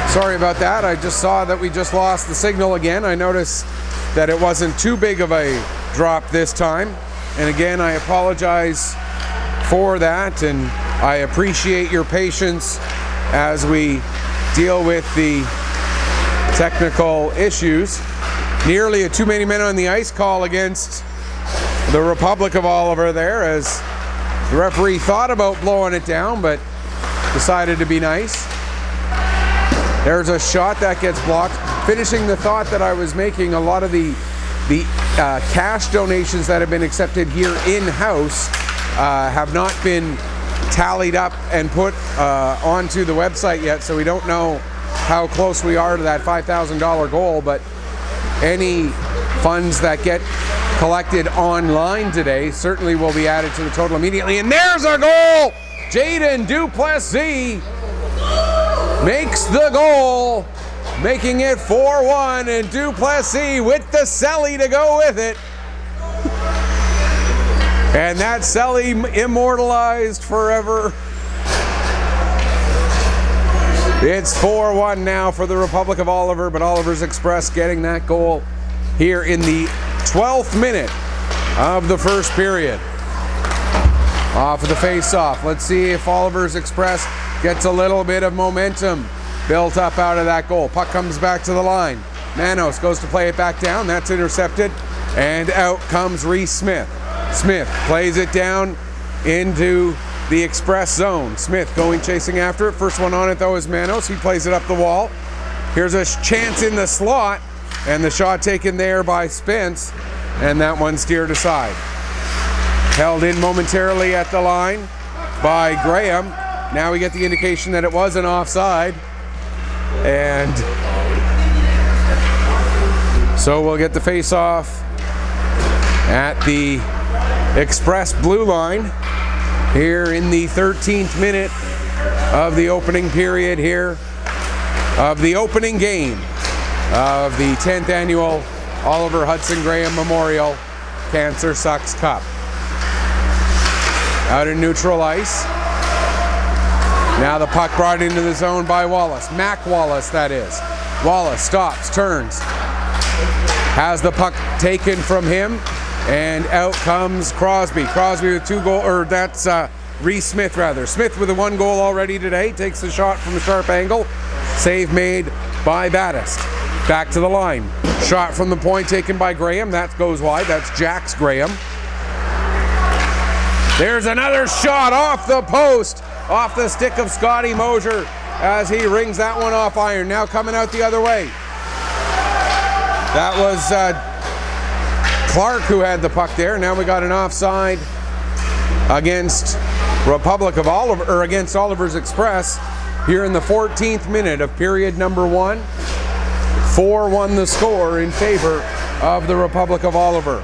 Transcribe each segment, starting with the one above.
Sorry about that. I just saw that we just lost the signal again. I noticed that it wasn't too big of a drop this time. And again, I apologize for that, and I appreciate your patience as we deal with the technical issues. Nearly a too many men on the ice call against the Republic of Oliver there, as the referee thought about blowing it down but decided to be nice. There's a shot that gets blocked. Finishing the thought that I was making, a lot of the cash donations that have been accepted here in-house have not been tallied up and put onto the website yet, so we don't know how close we are to that $5,000 goal, but any funds that get collected online today certainly will be added to the total immediately. And there's our goal! Jaden Duplessis makes the goal, making it 4-1, and Duplessis with the celly to go with it. And that celly immortalized forever. It's 4-1 now for the Republic of Oliver, but Oliver's Express getting that goal here in the 12th minute of the first period. Off of the face-off. Let's see if Oliver's Express gets a little bit of momentum built up out of that goal. Puck comes back to the line. Manos goes to play it back down. That's intercepted. And out comes Reese Smith. Smith plays it down into the Express zone. Smith going chasing after it. First one on it though is Manos. He plays it up the wall. Here's a chance in the slot, and the shot taken there by Spence, and that one steered aside. Held in momentarily at the line by Graham. Now we get the indication that it was an offside, and so we'll get the face-off at the Express blue line here in the 13th minute of the opening period here of the opening game of the 10th annual Oliver Hudson Graham Memorial Cancer Sucks Cup. Out in neutral ice. Now the puck brought into the zone by Wallace. Mac Wallace, that is. Wallace stops, turns. Has the puck taken from him, and out comes Crosby. Crosby with 2 goals, or that's Reese Smith rather. Smith with a 1 goal already today. Takes the shot from a sharp angle. Save made by Battist. Back to the line. Shot from the point taken by Graham. That goes wide. That's Jax Graham. There's another shot off the post, off the stick of Scotty Mosier as he rings that one off iron. Now coming out the other way. That was Clark who had the puck there. Now we got an offside against Republic of Oliver, or against Oliver's Express here in the 14th minute of period number 1. 4-1 the score in favor of the Republic of Oliver.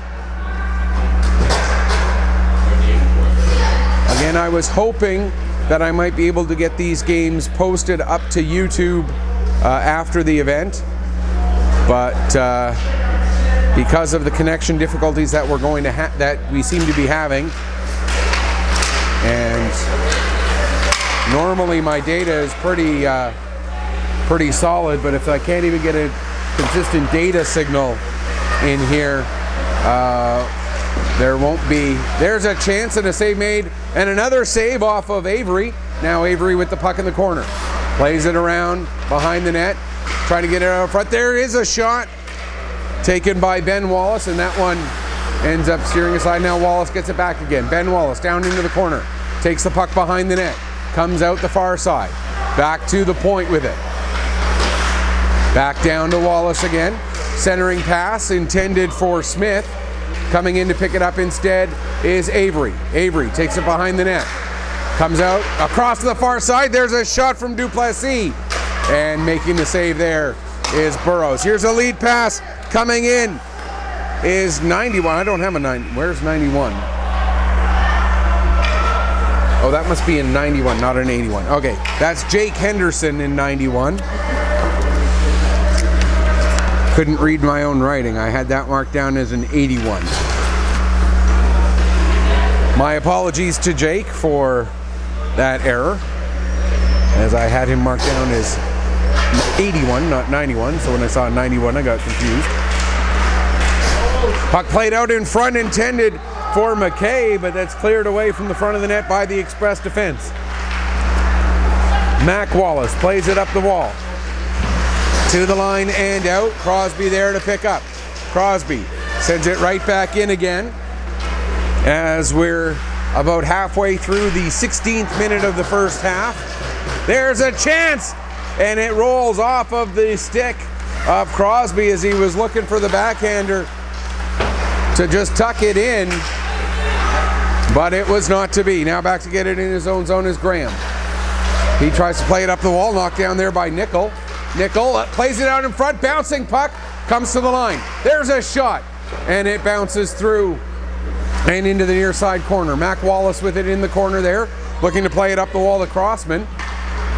Again, I was hoping that I might be able to get these games posted up to YouTube after the event, but because of the connection difficulties that we're going to that we seem to be having, and normally my data is pretty solid, but if I can't even get a consistent data signal in here, there won't be. There's a chance and a save made, and another save off of Avery. Now Avery with the puck in the corner. Plays it around behind the net, trying to get it out front. There is a shot taken by Ben Wallace, and that one ends up steering aside. Now Wallace gets it back again. Ben Wallace down into the corner. Takes the puck behind the net. Comes out the far side. Back to the point with it. Back down to Wallace again. Centering pass intended for Smith. Coming in to pick it up instead is Avery. Avery takes it behind the net. Comes out across to the far side. There's a shot from Duplessis. And making the save there is Burrows. Here's a lead pass coming in is 91. I don't have a 90. Where's 91? Oh, that must be in 91, not an 81. Okay, that's Jake Henderson in 91. Couldn't read my own writing. I had that marked down as an 81. My apologies to Jake for that error, as I had him marked down as 81, not 91, so when I saw 91 I got confused. Puck played out in front, intended for McKay, but that's cleared away from the front of the net by the Express defense. Mac Wallace plays it up the wall. To the line and out. Crosby there to pick up. Crosby sends it right back in again as we're about halfway through the 16th minute of the first half. There's a chance, and it rolls off of the stick of Crosby as he was looking for the backhander to just tuck it in, but it was not to be. Now back to get it in his own zone is Graham. He tries to play it up the wall, knocked down there by Nickel. Nickel plays it out in front, bouncing puck, comes to the line. There's a shot, and it bounces through and into the near side corner. Mac Wallace with it in the corner there, looking to play it up the wall to Crossman.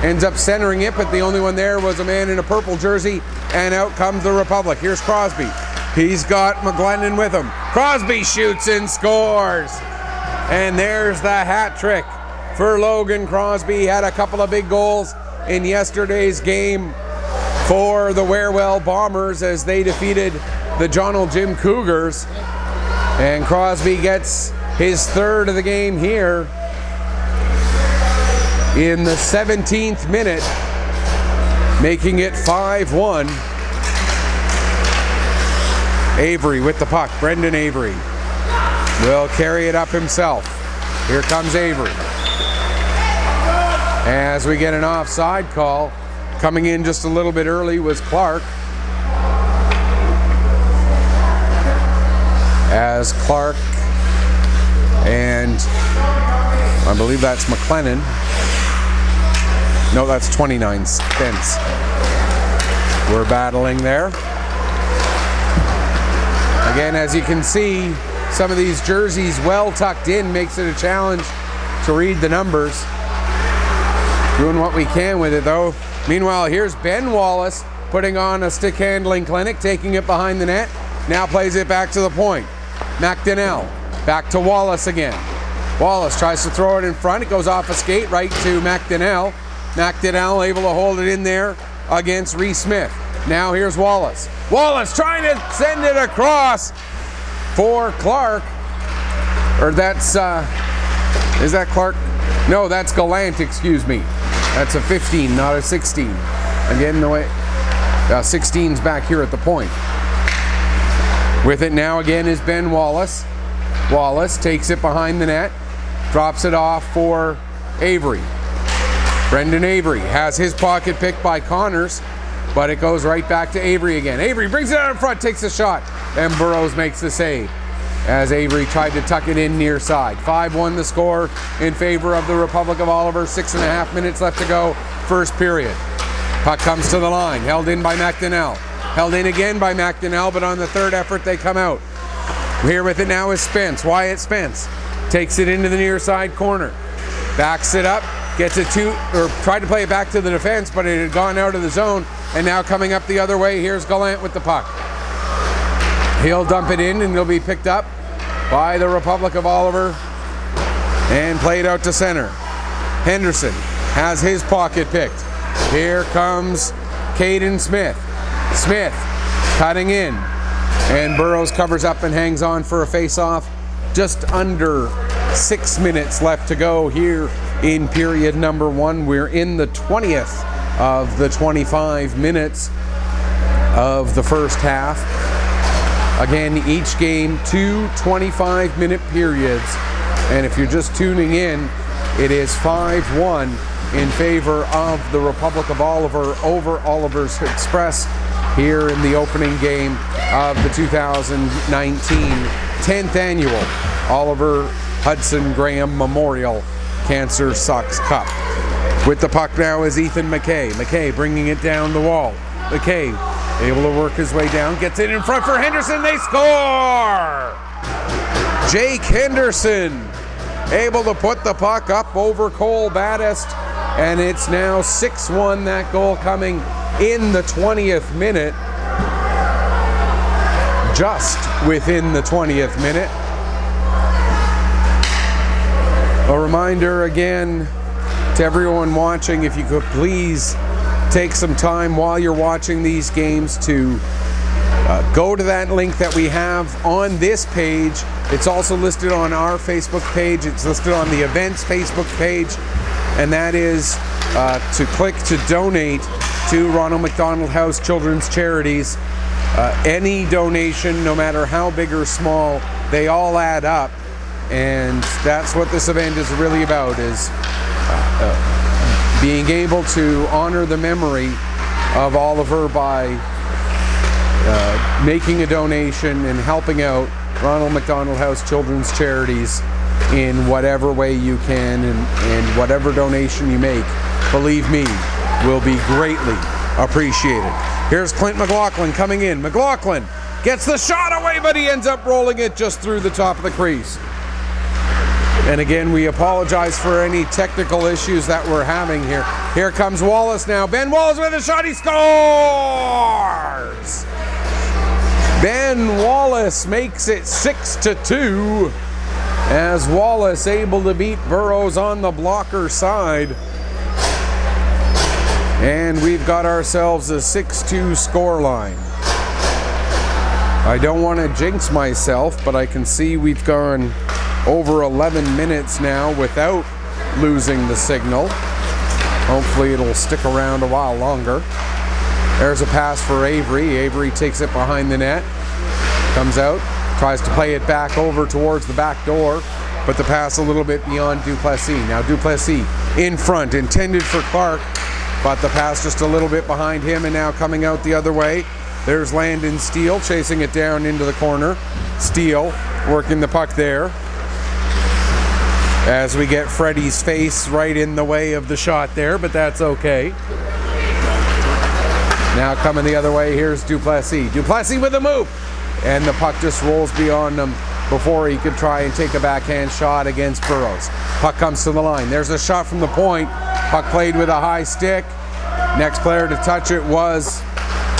Ends up centering it, but the only one there was a man in a purple jersey, and out comes the Republic. Here's Crosby. He's got McGlennon with him. Crosby shoots and scores. And there's the hat trick for Logan Crosby. He had a couple of big goals in yesterday's game for the Warewell Bombers as they defeated the John Jim Cougars. And Crosby gets his third of the game here in the 17th minute, making it 5-1. Avery with the puck. Brendan Avery will carry it up himself. Here comes Avery. As we get an offside call, coming in just a little bit early was Clark. As Clark and I believe that's McLennan. No, that's 29 Spence. We're battling there. Again, as you can see, some of these jerseys well tucked in makes it a challenge to read the numbers. Doing what we can with it though. Meanwhile, here's Ben Wallace putting on a stick handling clinic, taking it behind the net. Now plays it back to the point. McDonnell back to Wallace again. Wallace tries to throw it in front. It goes off a skate right to McDonnell. McDonnell able to hold it in there against Reese Smith. Now here's Wallace. Wallace trying to send it across for Clark. Or that's, is that Clark? No, that's Gallant, excuse me. That's a 15, not a 16. Again, the way 16's back here at the point. With it now again is Ben Wallace. Wallace takes it behind the net, drops it off for Avery. Brendan Avery has his pocket picked by Connors, but it goes right back to Avery again. Avery brings it out in front, takes a shot, and Burrows makes the save as Avery tried to tuck it in near side. 5-1 the score in favor of the Republic of Oliver. 6.5 minutes left to go, first period. Puck comes to the line, held in by McDonnell. Held in again by McDonnell, but on the third effort they come out. Here with it now is Spence. Wyatt Spence takes it into the near side corner. Backs it up, gets it to, or tried to play it back to the defense, but it had gone out of the zone. And now coming up the other way, here's Gallant with the puck. He'll dump it in and it'll be picked up by the Republic of Oliver and played out to center. Henderson has his pocket picked. Here comes Caden Smith. Smith cutting in, and Burrows covers up and hangs on for a face-off. Just under 6 minutes left to go here in period number 1. We're in the 20th of the 25 minutes of the first half. Again, each game 2 25-minute periods, and if you're just tuning in, it is 5-1 in favor of the Republic of Oliver over Oliver's Express here in the opening game of the 2019 10th annual Oliver Hudson Graham Memorial Cancer Sucks Cup. With the puck now is Ethan McKay. McKay bringing it down the wall. McKay able to work his way down, gets it in front for Henderson, they score! Jake Henderson able to put the puck up over Cole Battist, and it's now 6-1, that goal coming in the 20th minute. Just within the 20th minute. A reminder again to everyone watching, if you could please take some time while you're watching these games to go to that link that we have on this page. It's also listed on our Facebook page. It's listed on the events Facebook page, and that is to click to donate to Ronald McDonald House Children's Charities. Any donation, no matter how big or small, they all add up, and that's what this event is really about, is being able to honor the memory of Oliver by making a donation and helping out Ronald McDonald House Children's Charities in whatever way you can, and whatever donation you make, believe me, will be greatly appreciated. Here's Clint McLaughlin coming in. McLaughlin gets the shot away, but he ends up rolling it just through the top of the crease. And again, we apologize for any technical issues that we're having here. Here comes Wallace now. Ben Wallace with a shot, he scores! Ben Wallace makes it 6-2, as Wallace able to beat Burrows on the blocker side. And we've got ourselves a 6-2 scoreline. I don't want to jinx myself, but I can see we've gone over 11 minutes now without losing the signal. Hopefully it'll stick around a while longer. There's a pass for Avery. Avery takes it behind the net. Comes out, tries to play it back over towards the back door, but the pass a little bit beyond Duplessis. Now Duplessis in front, intended for Clark, but the pass just a little bit behind him, and now coming out the other way. There's Landon Steele chasing it down into the corner. Steele working the puck there, as we get Freddie's face right in the way of the shot there, but that's okay. Now coming the other way, here's Duplessis. Duplessis with a move, and the puck just rolls beyond him before he could try and take a backhand shot against Burrows. Puck comes to the line. There's a shot from the point. Puck played with a high stick. Next player to touch it was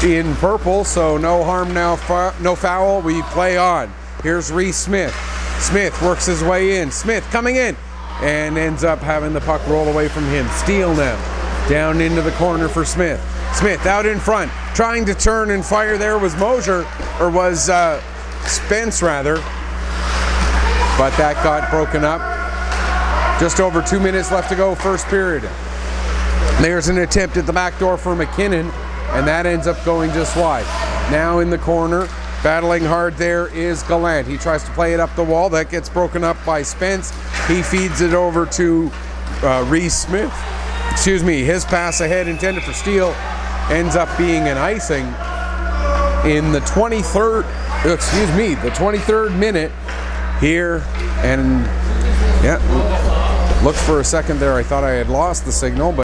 in purple, so no harm now, no foul. We play on. Here's Reese Smith. Smith works his way in. Smith coming in and ends up having the puck roll away from him. Steele now down into the corner for Smith. Smith out in front, trying to turn and fire. There was Mosier, or was Spence rather, but that got broken up. Just over 2 minutes left to go, first period. There's an attempt at the back door for McKinnon, and that ends up going just wide. Now in the corner, battling hard there is Gallant. He tries to play it up the wall. That gets broken up by Spence. He feeds it over to Reese Smith. Excuse me, his pass ahead intended for Steele ends up being an icing in the 23rd, the 23rd minute here. And yeah, looked for a second there, I thought I had lost the signal, but